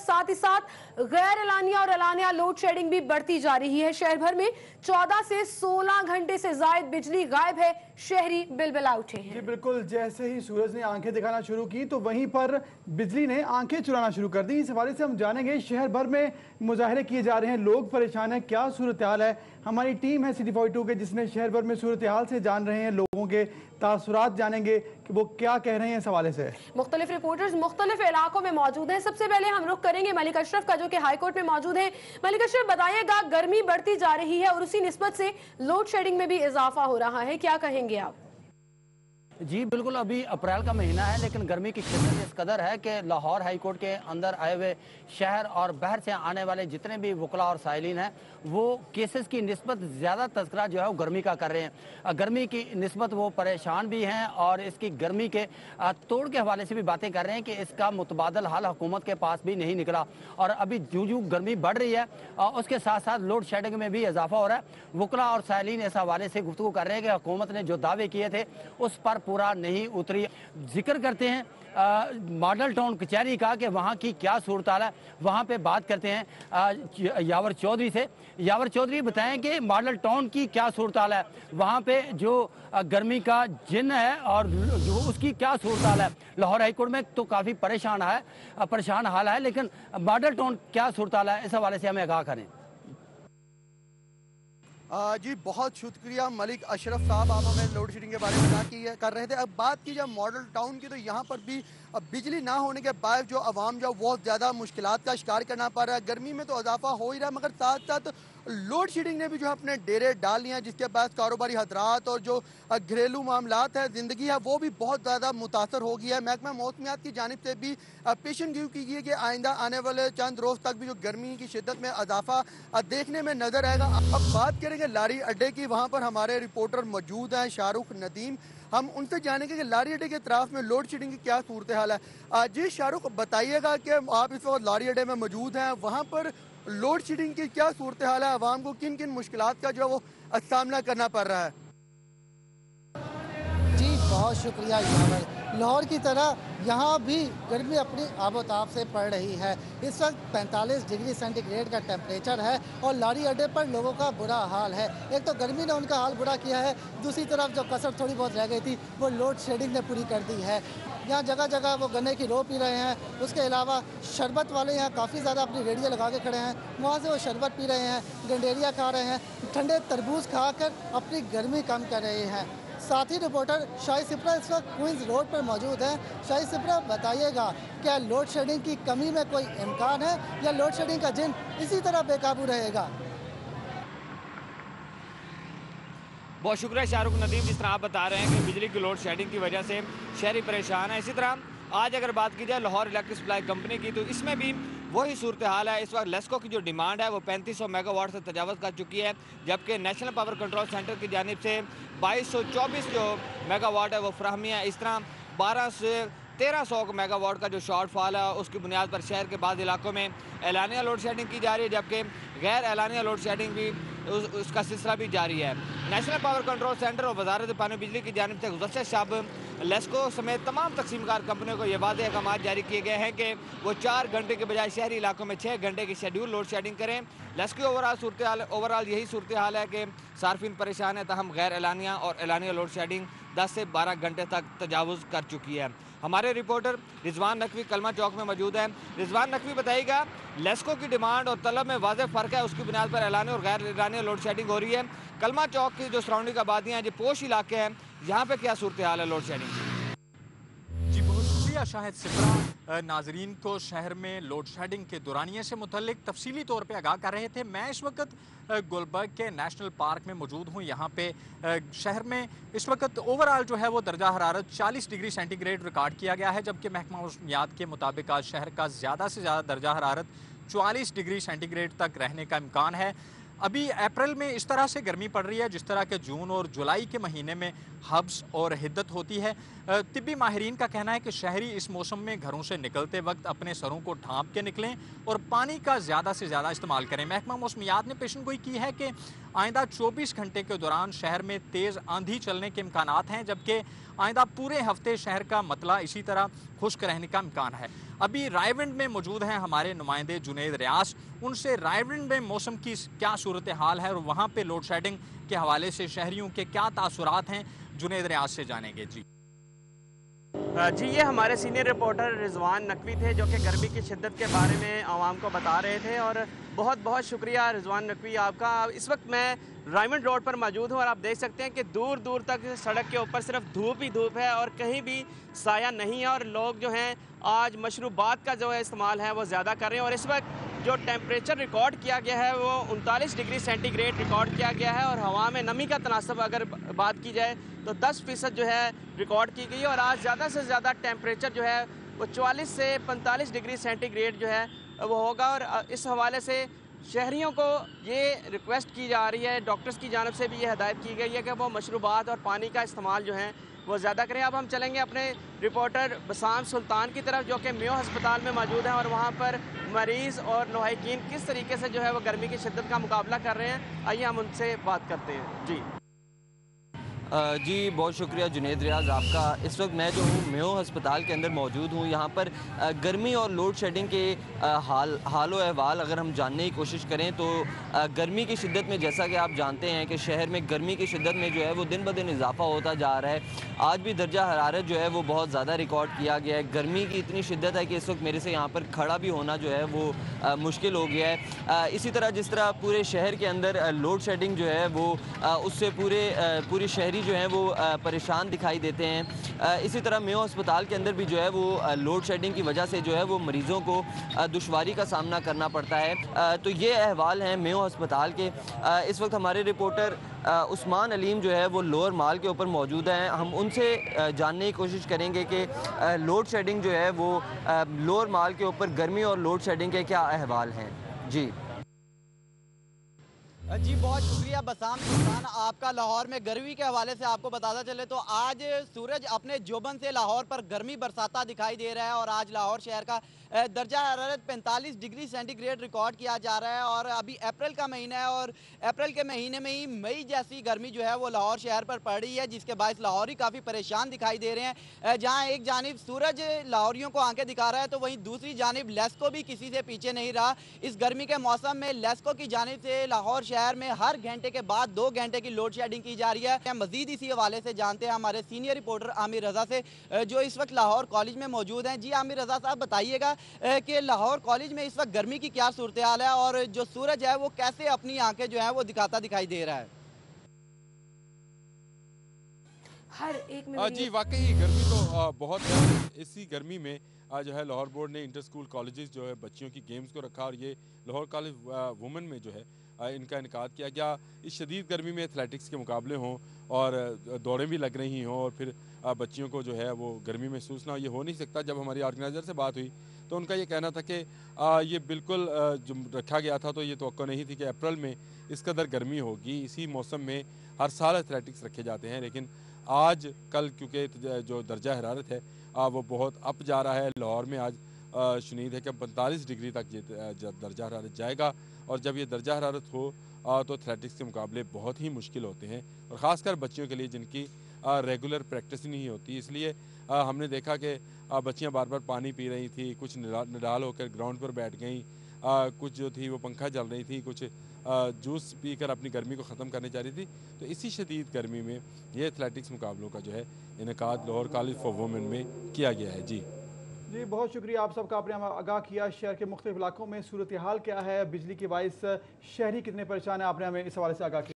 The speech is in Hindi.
साथ ही साथ गैर एलानिया और एलानिया लोड शेडिंग भी बढ़ती जा रही है। शहर भर में 14 से 16 घंटे से ज्यादा बिजली गायब है। शहरी बिलबिला उठे हैं। जी बिल्कुल, जैसे ही सूरज ने आंखें दिखाना शुरू की तो वहीं पर बिजली ने आंखें चुराना शुरू कर दी। इस हवाले से हम जानेंगे, शहर भर में मुजाहरे किए जा रहे हैं, लोग परेशान हैं, क्या सूरत हाल है। हमारी टीम है सिटी 42 के, जिसने शहर भर में सूरत हाल से जान रहे हैं, लोगों के तासुरात जानेंगे कि वो क्या कह रहे हैं इस हवाले से। मुख्तलिफ रिपोर्टर्स मुख्तलिफ इलाकों में मौजूद हैं। सबसे पहले हम रुख करेंगे मलिक अशरफ का, जो कि हाईकोर्ट में मौजूद है। मलिक अशरफ, बताइएगा, गर्मी बढ़ती जा रही है और उसी निस्बत से लोड शेडिंग में भी इजाफा हो रहा है, क्या कहेंगे आप? जी बिल्कुल, अभी अप्रैल का महीना है लेकिन गर्मी की शिद्दत इस कदर है कि लाहौर हाई कोर्ट के अंदर आए हुए शहर और बाहर से आने वाले जितने भी वकला और साइलिन हैं वो केसेस की निस्बत ज़्यादा तज़किरा जो है वो गर्मी का कर रहे हैं। गर्मी की निस्बत वो परेशान भी हैं और इसकी गर्मी के तोड़ के हवाले से भी बातें कर रहे हैं कि इसका मुतबादल हल हुकूमत के पास भी नहीं निकला और अभी जूं गर्मी बढ़ रही है उसके साथ साथ लोड शेडिंग में भी इजाफा हो रहा है। वकला और साइलिन इस हवाले से गुफ्तगू कर रहे हैं कि हुकूमत ने जो दावे किए थे उस पर पूरा नहीं उतरी। जिक्र करते हैं मॉडल टाउन कचहरी का कि वहाँ की क्या सूरत हाल है, वहाँ पे बात करते हैं यावर चौधरी से। यावर चौधरी बताएं कि मॉडल टाउन की क्या सूरत हाल है, वहाँ पे जो गर्मी का जिन है और जो उसकी क्या सूरत हाल है। लाहौर हाई कोर्ट में तो काफ़ी परेशान हाल है, लेकिन मॉडल टाउन क्या सूरत हाल है, इस हवाले से हमें आगाह करें। जी बहुत शुक्रिया मलिक अशरफ साहब, आप हमें लोड शेडिंग के बारे में कर रहे थे। अब बात की जाए मॉडल टाउन की, तो यहाँ पर भी अब बिजली ना होने के बाद जो आवाम जो बहुत ज़्यादा मुश्किलात का शिकार करना पड़ रहा है। गर्मी में तो इजाफा हो ही रहा है, मगर साथ साथ लोड शेडिंग ने भी जो है अपने डेरे डाल लिए हैं, जिसके बाद कारोबारी हजरात और जो घरेलू मामलात है, ज़िंदगी है, वो भी बहुत ज़्यादा मुतासर हो गई है। महकमा मौसमियात की जानिब से भी पेशन गोई की गई है कि आइंदा आने वाले चंद रोज़ तक भी जो गर्मी की शिद्दत में इजाफा देखने में नजर आएगा। अब बात करेंगे लारी अड्डे की, वहाँ पर हमारे रिपोर्टर मौजूद हैं शाहरुख नदीम, हम उनसे जानेंगे कि लारी अड्डे के अतराफ में लोड शेडिंग की क्या सूरत हाल है। जी शाहरुख, बताइएगा कि आप इस वक्त लारी अड्डे में मौजूद हैं, वहाँ पर लोड शेडिंग की क्या सूरत हाल है, आवाम को किन किन मुश्किलात का जो वो सामना करना पड़ रहा है? जी बहुत शुक्रिया यावर। लाहौर की तरह यहाँ भी गर्मी अपनी आबोताब से पड़ रही है। इस वक्त 45 डिग्री सेंटीग्रेड का टेम्परेचर है और लारी अड्डे पर लोगों का बुरा हाल है। एक तो गर्मी ने उनका हाल बुरा किया है, दूसरी तरफ जो कसर थोड़ी बहुत रह गई थी वो लोड शेडिंग ने पूरी कर दी है। यहाँ जगह जगह वो गन्ने की रो पी रहे हैं, उसके अलावा शरबत वाले यहाँ काफ़ी ज़्यादा अपनी रेडियाँ लगा के खड़े हैं, वहाँ से वो शरबत पी रहे हैं, गंडेरिया खा रहे हैं, ठंडे तरबूज खाकर अपनी गर्मी कम कर रहे हैं। साथ ही रिपोर्टर शाही सिपरा इस वक्त क्वींस रोड पर मौजूद है। शाही सिपरा, बताइएगा, क्या लोड शेडिंग की कमी में कोई इम्कान है या लोड शेडिंग का जिन इसी तरह बेकाबू रहेगा? बहुत शुक्रिया शाहरुख नदीम, जिस तरह आप बता रहे हैं कि बिजली की लोड शेडिंग की वजह से शहरी परेशान है। इसी तरह आज अगर बात की जाए लाहौर इलेक्ट्रिक सप्लाई कंपनी की, तो इसमें भी वही सूरत हाल है। इस वक्त लेस्को की जो डिमांड है वो 3500 मेगावाट से तजावज़ कर चुकी है, जबकि नेशनल पावर कंट्रोल सेंटर की जानिब से 2224 जो मेगावाट है वो फ्राहमी है। इस तरह 12 से 1300 मेगावाट का जो शॉर्टफॉल है उसकी बुनियाद पर शहर के बाद इलाकों में एलानिया लोड शेडिंग की जा रही है, जबकि गैर एलानिया लोड शेडिंग भी उसका सिलसिला भी जारी है। नेशनल पावर कंट्रोल सेंटर और वजारत पानी बिजली की जानिब से गुज़श्ता शब लेस्को समेत तमाम तकसीमकार कंपनियों को ये वादे अहकाम जारी किए गए हैं कि वो 4 घंटे के बजाय शहरी इलाकों में 6 घंटे की शेड्यूल लोड शेडिंग करें। लेस्को ओवरऑल यही सूरत हाल है कि सार्फिन परेशान है, तहम गैर एलानिया और एलानिया लोड शेडिंग 10 से 12 घंटे तक तजावुज़ कर चुकी है। हमारे रिपोर्टर रिजवान नकवी कलमा चौक में मौजूद है। रिजवान नकवी, बताइएगा, लेस्को की डिमांड और तलब में वाज़ेह फ़र्क है, उसकी बुनियाद पर एलानिया और गैर एलानिया लोड शेडिंग हो रही है। कलमा चौक की जो सराउंडिंग आबादियाँ हैं, जो पोश इलाके हैं, यहाँ पे क्या सूरत हाल है लोड शेडिंग? जी बहुत शुक्रिया शाहिद सिपरा। नाजरीन को शहर में लोड शेडिंग के दौरानिए से मुतल्लिक तफसीली तौर पर आगाह कर रहे थे। मैं इस वक्त गुलबर्ग के नेशनल पार्क में मौजूद हूँ। यहाँ पे शहर में इस वक्त ओवरऑल जो है वो दर्जा हरारत 40 डिग्री सेंटीग्रेड रिकॉर्ड किया गया है, जबकि महकमा मौसमियात के मुताबिक आज शहर का ज़्यादा से ज़्यादा दर्जा हरारत 44 डिग्री सेंटीग्रेड तक रहने का इम्कान है। अभी अप्रैल में इस तरह से गर्मी पड़ रही है जिस तरह के जून और जुलाई के महीने में हब्स और हिद्दत होती है। तिब्बी माहिरीन का कहना है कि शहरी इस मौसम में घरों से निकलते वक्त अपने सरों को ढांप के निकलें और पानी का ज़्यादा से ज़्यादा इस्तेमाल करें। महकमा मौसमियात ने पेशन गोई की है कि आइंदा 24 घंटे के दौरान शहर में तेज़ आंधी चलने के इम्कानात हैं, जबकि आइंदा पूरे हफ्ते शहर का मतला इसी तरह खुश्क रहने का इम्कान है। अभी रायविंड में मौजूद हैं हमारे नुमाइंदे जुनैद रियाज। उनसे रायविंड में मौसम की क्या सूरत हाल है और वहाँ पे लोड शेडिंग के हवाले से शहरियों के क्या तासुरात हैं, जुनैद रियाज से जानेंगे। जी, ये हमारे सीनियर रिपोर्टर रिजवान नकवी थे जो कि गर्मी की शिद्दत के बारे में आवाम को बता रहे थे। और बहुत बहुत शुक्रिया रिजवान नकवी आपका। इस वक्त मैं रायमंड रोड पर मौजूद हूँ और आप देख सकते हैं कि दूर दूर तक सड़क के ऊपर सिर्फ धूप ही धूप है और कहीं भी साया नहीं है। और लोग जो हैं आज मशरूबात का जो है इस्तेमाल है वो ज़्यादा कर रहे हैं। और इस वक्त जो टेम्परेचर रिकॉर्ड किया गया है वो 39 डिग्री सेंटीग्रेड रिकॉर्ड किया गया है। और हवा में नमी का तनासब अगर बात की जाए तो 10% जो है रिकॉर्ड की गई। और आज ज़्यादा से ज़्यादा टेम्परेचर जो है वो 44 से 45 डिग्री सेंटीग्रेड जो है वो होगा। और इस हवाले से शहरियों को ये रिक्वेस्ट की जा रही है, डॉक्टर्स की जानब से भी ये हदायत की गई है कि वो मशरूबात और पानी का इस्तेमाल जो है वो ज़्यादा करें। अब हम चलेंगे अपने रिपोर्टर बसाम सुल्तान की तरफ जो कि मेयो अस्पताल में मौजूद हैं और वहाँ पर मरीज़ और लहाइकीन किस तरीके से जो है वो गर्मी की शिद्दत का मुकाबला कर रहे हैं, आइए हम उनसे बात करते हैं। जी बहुत शुक्रिया जुनैद रियाज आपका। इस वक्त मैं जो हूँ मेयो अस्पताल के अंदर मौजूद हूँ। यहाँ पर गर्मी और लोड शेडिंग के हाल अहवाल अगर हम जानने की कोशिश करें तो गर्मी की शिद्दत में जैसा कि आप जानते हैं कि शहर में गर्मी की शिद्दत में जो है वो दिन ब दिन इजाफा होता जा रहा है। आज भी दर्जा हरारत जो है वो बहुत ज़्यादा रिकॉर्ड किया गया है। गर्मी की इतनी शिद्दत है कि इस वक्त मेरे से यहाँ पर खड़ा भी होना जो है वो मुश्किल हो गया है। इसी तरह जिस तरह पूरे शहर के अंदर लोड शेडिंग जो है वो उससे पूरी शहरी जो है वो परेशान दिखाई देते हैं। इसी तरह मेयो अस्पताल के अंदर भी जो है वो लोड शेडिंग की वजह से जो है वो मरीज़ों को दुश्वारी का सामना करना पड़ता है। तो ये अहवाल हैं मेयो अस्पताल के। इस वक्त हमारे रिपोर्टर उस्मान अलीम जो है वो लोअर माल के ऊपर मौजूद हैं। हम उनसे जानने की कोशिश करेंगे कि लोड शेडिंग जो है वो लोअर माल के ऊपर गर्मी और लोड शेडिंग के क्या अहवाल हैं। जी बहुत शुक्रिया बसाम सुल्तान आपका। लाहौर में गर्मी के हवाले से आपको बताता चले तो आज सूरज अपने जोबन से लाहौर पर गर्मी बरसाता दिखाई दे रहा है। और आज लाहौर शहर का दर्जा हरारत 45 डिग्री सेंटीग्रेड रिकॉर्ड किया जा रहा है। और अभी अप्रैल का महीना है और अप्रैल के महीने में ही मई जैसी गर्मी जो है वो लाहौर शहर पर पड़ रही है, जिसके बायस लाहौरी काफ़ी परेशान दिखाई दे रहे हैं। जहाँ एक जानिब सूरज लाहौरियों को आंखें दिखा रहा है तो वहीं दूसरी जानिब लेस्को भी किसी से पीछे नहीं रहा। इस गर्मी के मौसम में लेस्को की जानिब से लाहौर शहर में हर घंटे के बाद 2 घंटे की लोड शेडिंग की जा रही है। मजीद इसी हवाले से जानते हैं हमारे सीनियर रिपोर्टर आमिर रजा से जो इस वक्त लाहौर कॉलेज में मौजूद हैं। जी आमिर रजा साहब बताइएगा कि लाहौर कॉलेज में इस वक्त गर्मी की क्या सूरत हाल है और जो सूरज है वो कैसे अपनी आंखें जो है वो दिखाता दिखाई दे रहा है। हर एक में जी वाकई गर्मी तो बहुत है। इसी गर्मी में आज जो है लाहौर बोर्ड ने इंटर स्कूल कॉलेजेस जो है बच्चियों की गेम्स को रखा और ये लाहौर कॉलेज वुमेन में जो है इनका इनकाद किया गया। इस शदीद गर्मी में एथलेटिक्स के मुकाबले हों और दौड़ें भी लग रही हों और फिर बच्चियों को जो है वो गर्मी महसूस ना हो, ये हो नहीं सकता। जब हमारी ऑर्गेनाइज़र से बात हुई तो उनका ये कहना था कि ये बिल्कुल जो रखा गया था तो ये तवक्को नहीं थी कि अप्रैल में इस कदर गर्मी होगी। इसी मौसम में हर साल एथलेटिक्स रखे जाते हैं, लेकिन आज कल क्योंकि जो दर्जा हरारत है वो बहुत अप जा रहा है। लाहौर में आज शुनीद है कि 45 डिग्री तक ये दर्जा हरारत जाएगा और जब ये दर्जा हरारत हो तो एथलेटिक्स के मुकाबले बहुत ही मुश्किल होते हैं और ख़ासकर बच्चियों के लिए जिनकी रेगुलर प्रैक्टिस नहीं होती। इसलिए हमने देखा कि बच्चियां बार बार पानी पी रही थी, कुछ निडाल होकर ग्राउंड पर बैठ गईं, कुछ जो थी वो पंखा चल रही थी, कुछ जूस पीकर अपनी गर्मी को ख़त्म करने जा रही थी। तो इसी शदीद गर्मी में ये एथलेटिक्स मुकाबलों का जो है इनेकाद लाहौर कॉलेज फॉर वुमेन में किया गया है। जी बहुत शुक्रिया आप सबका, आपने हमें आगाह किया शहर के मुख्तलिफ इलाकों में सूरत हाल क्या है, बिजली की वाइस शहरी कितने परेशान है, आपने हमें इस हवाले से आगाह किया।